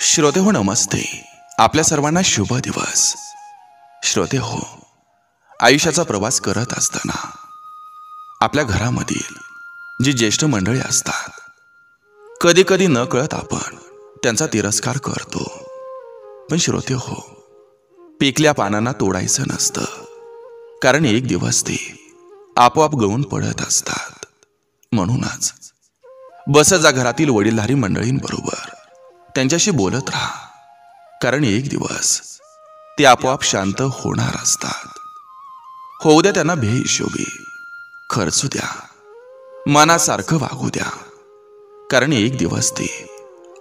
श्रोते हो नमस्ते. आपल्या सर्वांना शुभ दिवस. श्रोते हो, आयुष्याचा प्रवास करत असताना आपल्या घरामधील जी ज्येष्ठ मंडळी असतात, कधी कधी न कळत आपण त्यांचा तिरस्कार करतो. पण श्रोते हो, पिकल्या पानांना तोडायचं नसतं, कारण एक दिवस ते आपोआप गळून पडत असतात. म्हणूनच बसत जा घरातील वडीलधारी मंडळींबरोबर त्यांच्याशी बोलत राहा, कारण एक दिवस ते आपोआप शांत होणार असतात. होऊ द्या त्यांना बेहिशोबी, खर्चू द्या, मनासारखं वागू द्या, कारण एक दिवस ते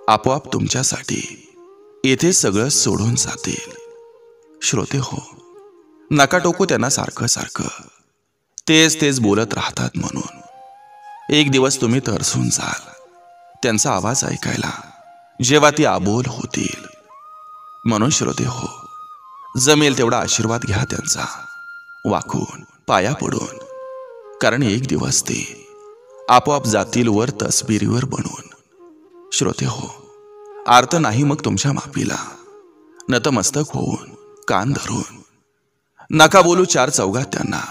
आपोआप तुमच्यासाठी येथे सगळं सोडून जातील. श्रोते हो, नका टोकू त्यांना सारखं सारखं, तेच तेच बोलत राहतात म्हणून. एक दिवस तुम्ही तरसून जाल त्यांचा आवाज ऐकायला, जेव्हा ती आबोल होतील. म्हणून श्रोते हो, जमेल तेवढा आशीर्वाद घ्या त्यांचा, वाकून पाया पडून, कारण एक दिवस ते आपोआप जातील वर तसबिरीवर बनून. श्रोते हो, आर्त नाही मग तुमच्या माफीला, नतमस्तक होऊन कान धरून. नका बोलू चार चौघात त्यांना,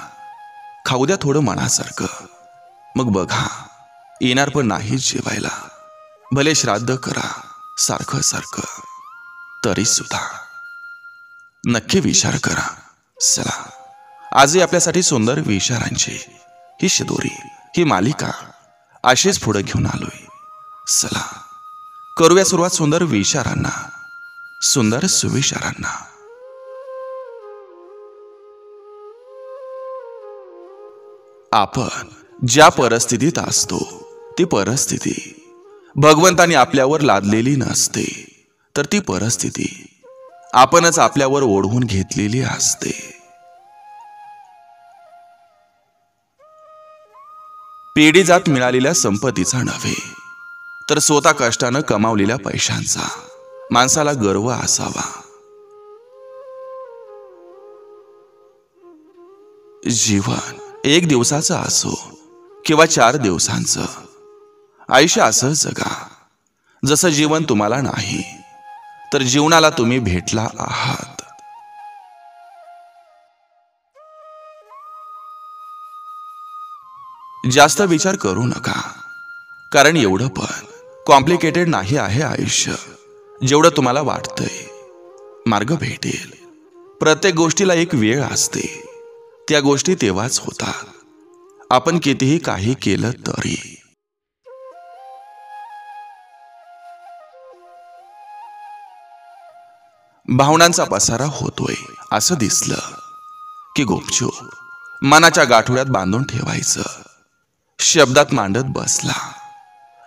खाऊ द्या थोडं मनासारखं. मग बघा, येणार पण नाहीच जेवायला. भले श्राद्ध करा सारखं सारखं, तरी सुद्धा नक्की विचार करा. चला, आजही आपल्यासाठी सुंदर विचारांची ही शिदोरी, ही मालिका अशीच पुढे घेऊन आलोय. चला, करूया सुरुवात सुंदर विचारांना, सुंदर सुविचारांना. आपण ज्या परिस्थितीत असतो, ती परिस्थिती भगवंताने आपल्यावर लादलेली नसते, तर ती परिस्थिती आपणच आपल्यावर ओढवून घेतलेली असते. पिढीजात मिळालेल्या संपत्तीचा नव्हे, तर स्वतः कष्टानं कमावलेल्या पैशांचा माणसाला गर्व असावा. जीवन एक दिवसाचं असो किंवा 4 दिवसांचं, आयुष्य असं जगा जसं जीवन तुम्हाला नाही, तर जीवनाला तुम्ही भेटला आहात. जास्त विचार करू नका, कारण एवढं पण कॉम्प्लिकेटेड नाही आहे आयुष्य जेवढं तुम्हाला वाटतंय. मार्ग भेटेल. प्रत्येक गोष्टीला एक वेळ असते. त्या गोष्टी तेव्हाच होतात, आपण कितीही काही केलं तरी. भावनांचा पसारा होतोय असं दिसलं की गुपचूप मनाच्या गाठोड्यात बांधून ठेवायचं. शब्दात मांडत बसला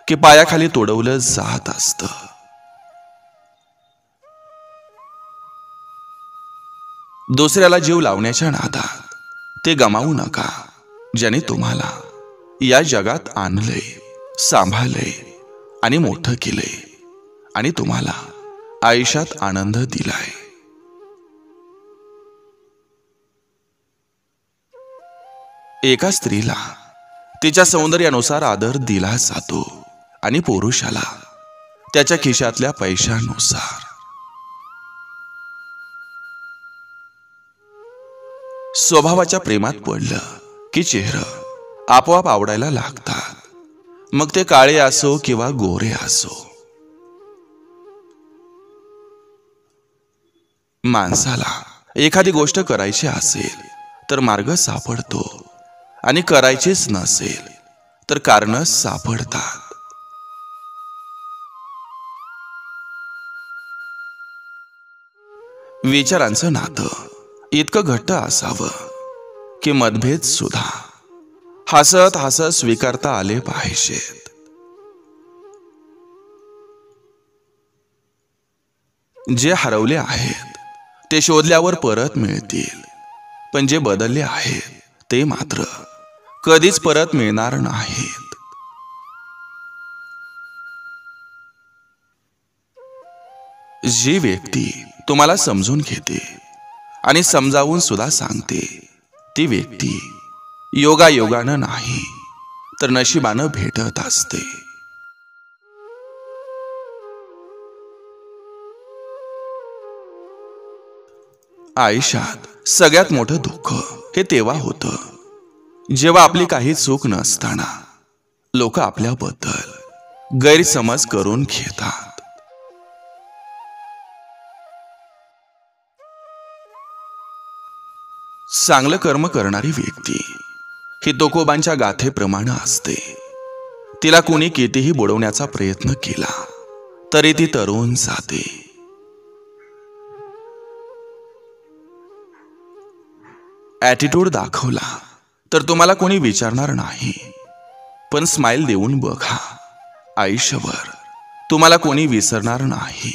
की पायाखाली तोडवलं जात असतं. दुसऱ्याला जीव लावण्याच्या नादात ते गमावू नका, ज्याने तुम्हाला या जगात आणलंय, सांभाळलंय आणि मोठं केलंय, आणि तुम्हाला आयुष्यात आनंद दिलाय. एका स्त्रीला तिच्या सौंदर्यानुसार आदर दिला जातो, आणि पुरुषाला त्याच्या खिशातल्या पैशानुसार. स्वभावाच्या प्रेमात पडलं की चेहरा आपोआप आवडायला लागतात, मग ते काळे असो किंवा गोरे असो. माणसाला एखादी गोष्ट करायची असेल तर मार्ग सापडतो, आणि करायचीच नसेल तर कारण सापडतात. विचारांचं नातं इतकं घट्ट असावं की मतभेद सुद्धा हसत हसत स्वीकारता आले पाहिजेत. जे हरवले आहेत ते शोधल्यावर परत मिळतील, पण जे बदलले आहेत ते मात्र कधीच परत मिळणार नाहीत. जी व्यक्ती तुम्हाला समजून घेते आणि समजावून सुद्धा सांगते, ती व्यक्ती योगायोगानं नाही तर नशिबानं भेटत असते. आयुष्यात सगळ्यात मोठं दुःख हे तेव्हा होतं जेव्हा आपली काही चूक नसताना लोक आपल्याबद्दल गैरसमज करून घेतात. चांगलं कर्म करणारी व्यक्ती ही तुकोबांच्या गाथेप्रमाणे असते. तिला कोणी कितीही बुडवण्याचा प्रयत्न केला तरी ती तरुण जाते. ॲटिट्यूड दाखवला तर तुम्हाला कोणी विचारणार नाही, पण स्माइल देऊन बघा, आयुष्यभर तुम्हाला कोणी विसरणार नाही.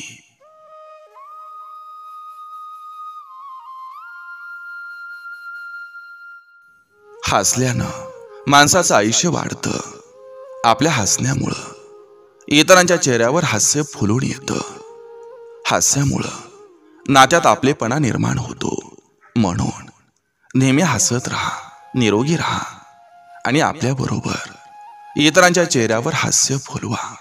हसल्यानं माणसाचं आयुष्य वाढतं. आपल्या हसण्यामुळं इतरांच्या चेहऱ्यावर हास्य फुलून येतं. हास्यामुळं नात्यात आपलेपणा निर्माण होतो. म्हणून नेहमी हसत राहा, निरोगी राहा आणि आपल्याबरोबर इतरांच्या चेहऱ्यावर हास्य फुलवा.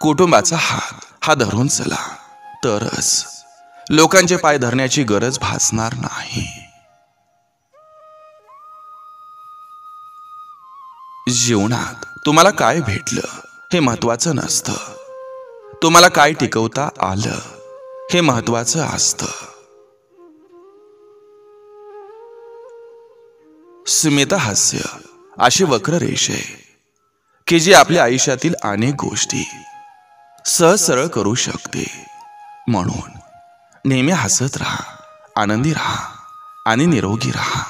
कुटुंबाचा हात हा धरून चला, तरच लोकांचे पाय धरण्याची गरज भासणार नाही. जीवनात तुम्हाला काय भेटलं हे महत्वाचं नसतं, तुम्हाला काय टिकवता आलं हे महत्वाचं असतं. स्मित हास्य अशी वक्र रेष आहे की जी आपल्या आयुष्यातील अनेक गोष्टी सहज सरळ करू शकते. म्हणून नेहमी हसत राहा, आनंदी राहा आणि निरोगी राहा.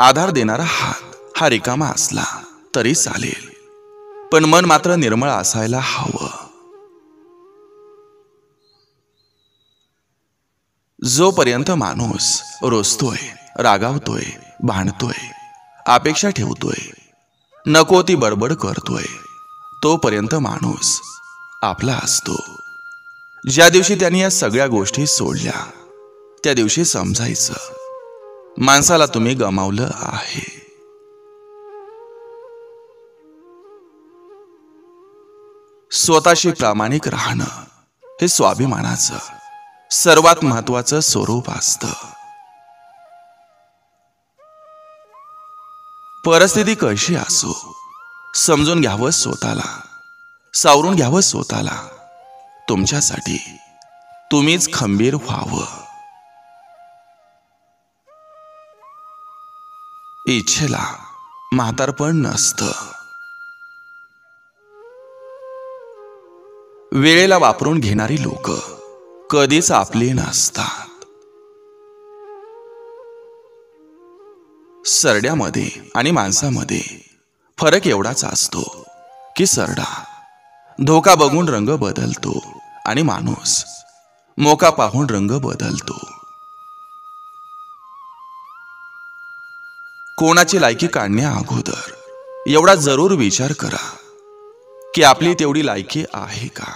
आधार देणारा हात हा रिकामा असला तरी चालेल, पण मन मात्र निर्मळ असायला हवं. जोपर्यंत माणूस रोसतोय, रागावतोय, भांडतोय, अपेक्षा ठेवतोय, नको ती बडबड करतोय, तोपर्यंत माणूस आपला असतो. ज्या दिवशी त्यांनी या सगळ्या गोष्टी सोडल्या त्या दिवशी समजायचं माणसाला तुम्ही गमावलं आहे. स्वतःशी प्रामाणिक राहणं हे स्वाभिमानाचं सर्वात महत्वाचं स्वरूप असतं. परिस्थिती कशी असो, समजून घ्यावं स्वतःला, सावरून घ्यावं स्वतःला. तुमच्यासाठी तुम्हीच खंबीर व्हावं. इच्छेला म्हातारपण नसतं. वेळेला वापरून घेणारी लोक कधीच आपले नसतात. सरड्यामध्ये आणि माणसामध्ये फरक एवढाच असतो की सरडा धोका बघून रंग बदलतो आणि माणूस मोका पाहून रंग बदलतो. कोणाची लायकी काढण्या अगोदर एवढा जरूर विचार करा की आपली तेवढी लायकी आहे का.